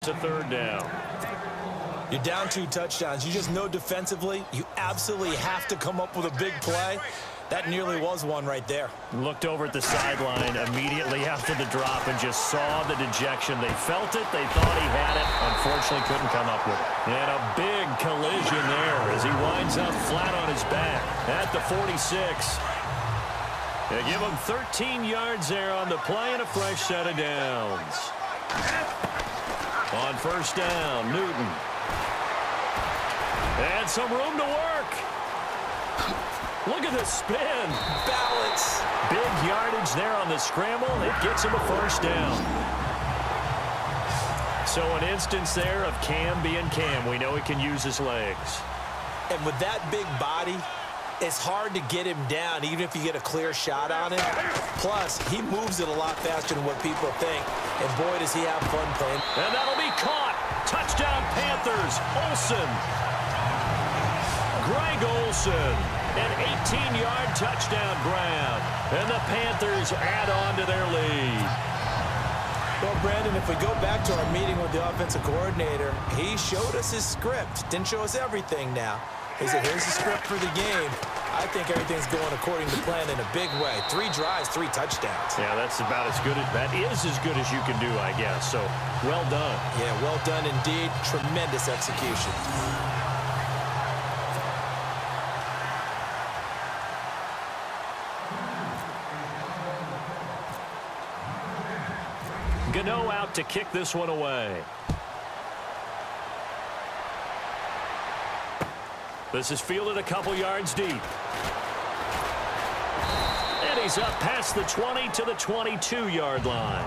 It's a third down. You're down 2 touchdowns. You just know defensively you absolutely have to come up with a big play. That nearly was one right there. Looked over at the sideline immediately after the drop and just saw the dejection. They felt it. They thought he had it. Unfortunately, couldn't come up with it. And a big collision there as he winds up flat on his back at the 46. They give him 13 yards there on the play and a fresh set of downs. On first down, Newton. And some room to work. Look at the spin. Balance. Big yardage there on the scramble. It gets him a first down. So an instance there of Cam being Cam. We know he can use his legs. And with that big body, it's hard to get him down, even if you get a clear shot on him. Plus, he moves it a lot faster than what people think. And boy, does he have fun playing. And that'll be caught. Touchdown, Panthers. Olsen. Greg Olsen. An 18-yard touchdown grab. And the Panthers add on to their lead. Well, Brandon, if we go back to our meeting with the offensive coordinator, he showed us his script. Didn't show us everything now. He said, here's the script for the game. I think everything's going according to plan in a big way. 3 drives, 3 touchdowns. Yeah, that's about as good as that is as good as you can do, I guess. So, well done. Yeah, well done indeed. Tremendous execution. Gano out to kick this one away. This is fielded a couple yards deep. And he's up past the 20 to the 22-yard line.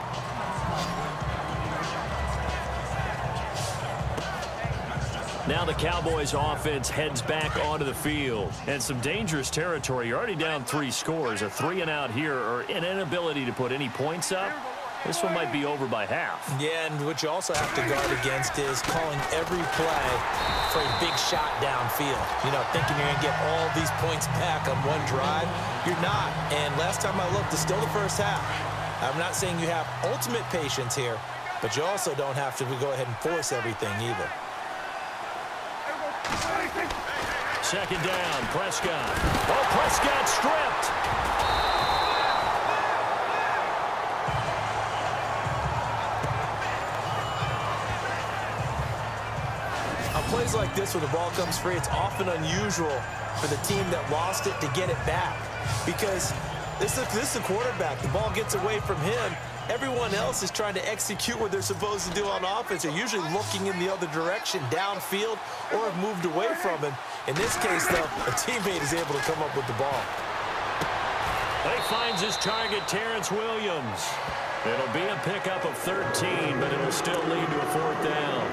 Now the Cowboys offense heads back onto the field. And some dangerous territory. You're already down 3 scores. A 3-and-out here or an inability to put any points up. This one might be over by half. Yeah, and what you also have to guard against is calling every play for a big shot downfield. You know, thinking you're going to get all these points back on one drive. You're not. And last time I looked, it's still the first half. I'm not saying you have ultimate patience here, but you also don't have to go ahead and force everything either. Second down, Prescott. Oh, Prescott stripped. Plays like this where the ball comes free, it's often unusual for the team that lost it to get it back because this is the quarterback. The ball gets away from him. Everyone else is trying to execute what they're supposed to do on offense. They're usually looking in the other direction, downfield, or have moved away from him. In this case, though, a teammate is able to come up with the ball. He finds his target, Terrence Williams. It'll be a pickup of 13, but it'll still lead to a 4th down.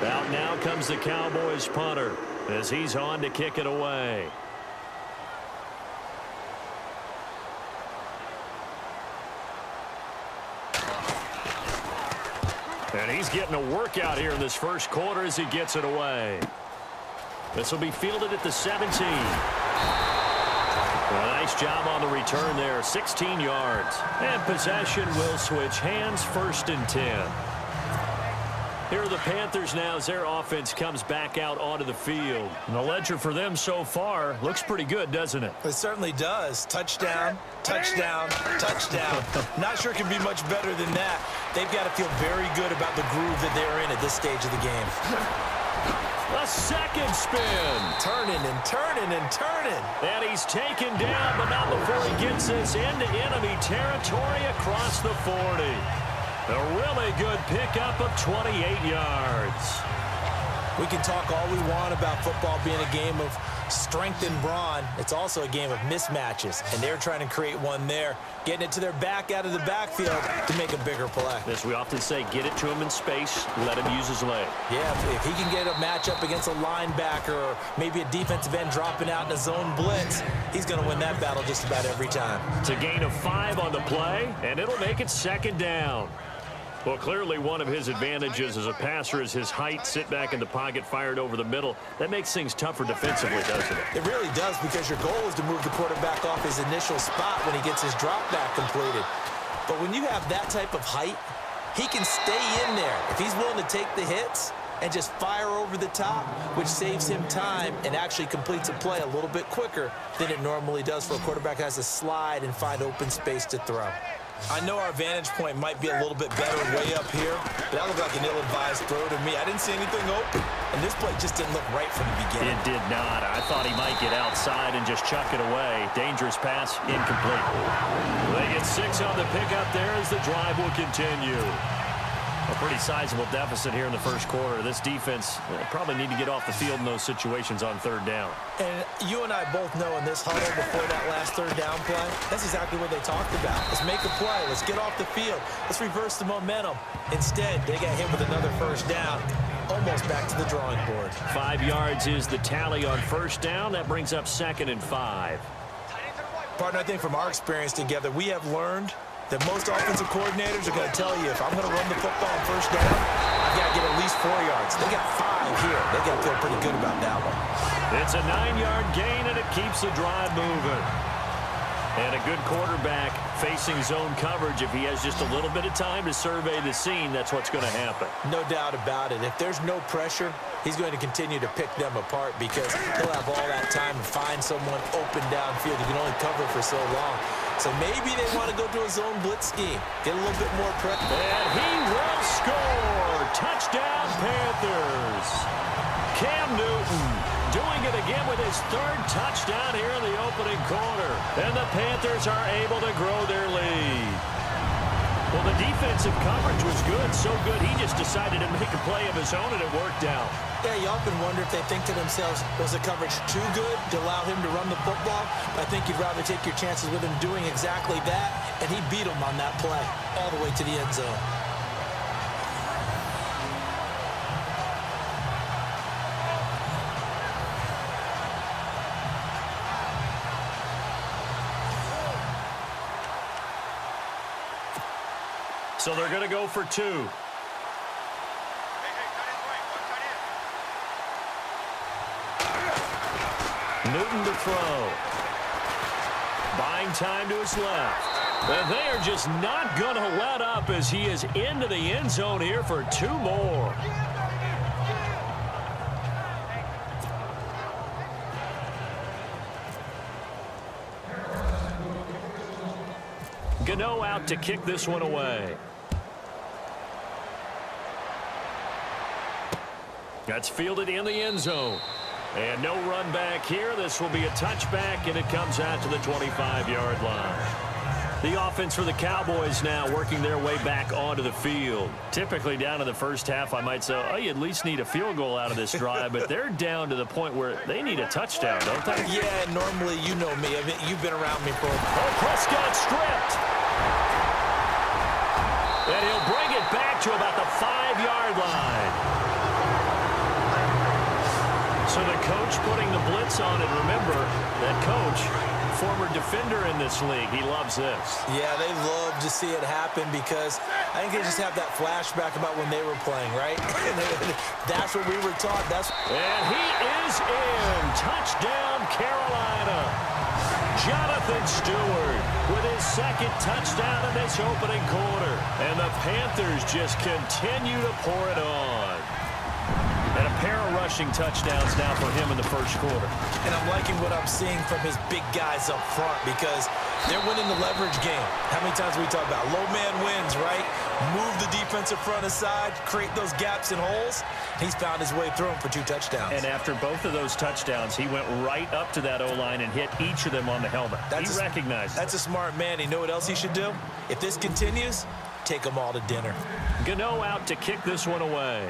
Out now comes the Cowboys punter as he's on to kick it away. And he's getting a workout here in this first quarter as he gets it away. This will be fielded at the 17. A nice job on the return there, 16 yards. And possession will switch hands, 1st and 10. Here are the Panthers now as their offense comes back out onto the field. And the ledger for them so far looks pretty good, doesn't it? It certainly does. Touchdown, touchdown, touchdown. Not sure it can be much better than that. They've got to feel very good about the groove that they're in at this stage of the game. A second spin. Turning and turning and turning. And he's taken down, but not before he gets this into enemy territory across the 40. A really good pickup of 28 yards. We can talk all we want about football being a game of strength and brawn. It's also a game of mismatches, and they're trying to create one there, getting it to their back out of the backfield to make a bigger play. As we often say, get it to him in space, let him use his leg. Yeah, if he can get a matchup against a linebacker or maybe a defensive end dropping out in a zone blitz, he's going to win that battle just about every time. It's a gain of 5 on the play, and it'll make it 2nd down. Well, clearly one of his advantages as a passer is his height, sit back in the pocket, fired over the middle. That makes things tougher defensively, doesn't it? It really does, because your goal is to move the quarterback off his initial spot when he gets his drop back completed. But when you have that type of height, he can stay in there if he's willing to take the hits and just fire over the top, which saves him time and actually completes a play a little bit quicker than it normally does for a quarterback who has to slide and find open space to throw. I know our vantage point might be a little bit better way up here, but that looked like an ill-advised throw to me. I didn't see anything open, and this play just didn't look right from the beginning. It did not. I thought he might get outside and just chuck it away. Dangerous pass, incomplete. They get 6 on the pickup there as the drive will continue. A pretty sizable deficit here in the first quarter. This defense probably need to get off the field in those situations on third down. And you and I both know in this huddle before that last third down play, that's exactly what they talked about. Let's make a play. Let's get off the field. Let's reverse the momentum. Instead, they got hit with another first down, almost back to the drawing board. 5 yards is the tally on first down. That brings up 2nd and 5. Partner, I think from our experience together, we have learned that most offensive coordinators are going to tell you, if I'm going to run the football on first down, I've got to get at least 4 yards. They got 5 here. They got to feel pretty good about that one. It's a 9-yard gain, and it keeps the drive moving. And a good quarterback facing zone coverage. If he has just a little bit of time to survey the scene, that's what's going to happen. No doubt about it. If there's no pressure, he's going to continue to pick them apart because he'll have all that time to find someone open downfield. He can only cover for so long. So maybe they want to go to a zone blitz scheme. Get a little bit more pressure. And he will score. Touchdown, Panthers. Cam Newton doing it again with his 3rd touchdown here in the opening quarter. And the Panthers are able to grow their lead. Well, the defensive coverage was good, so good he just decided to make a play of his own, and it worked out. Yeah, you often wonder if they think to themselves, was the coverage too good to allow him to run the football? I think you'd rather take your chances with him doing exactly that, and he beat him on that play all the way to the end zone. So they're going to go for 2. Newton to throw. Buying time to his left. And they are just not going to let up as he is into the end zone here for 2 more. Gano out to kick this one away. That's fielded in the end zone. And no run back here. This will be a touchback, and it comes out to the 25-yard line. The offense for the Cowboys now working their way back onto the field. Typically down in the first half, I might say, oh, you at least need a field goal out of this drive, but they're down to the point where they need a touchdown, don't they? Yeah, normally you know me. I mean, you've been around me for a while. Oh, Prescott stripped. And he'll bring it back to about the 5-yard line. So the coach putting the blitz on, and remember, that coach, former defender in this league, he loves this. Yeah, they love to see it happen because I think they just have that flashback about when they were playing, right? That's what we were taught. And he is in. Touchdown, Carolina. Jonathan Stewart with his 2nd touchdown in this opening quarter. And the Panthers just continue to pour it on. And a pair of rushing touchdowns now for him in the first quarter. And I'm liking what I'm seeing from his big guys up front because they're winning the leverage game. How many times we talk about low man wins, right? Move the defensive front aside, create those gaps and holes. He's found his way through them for 2 touchdowns. And after both of those touchdowns, he went right up to that O-line and hit each of them on the helmet. He recognized it. That's a smart man. You know what else he should do? If this continues, take them all to dinner. Gano out to kick this one away.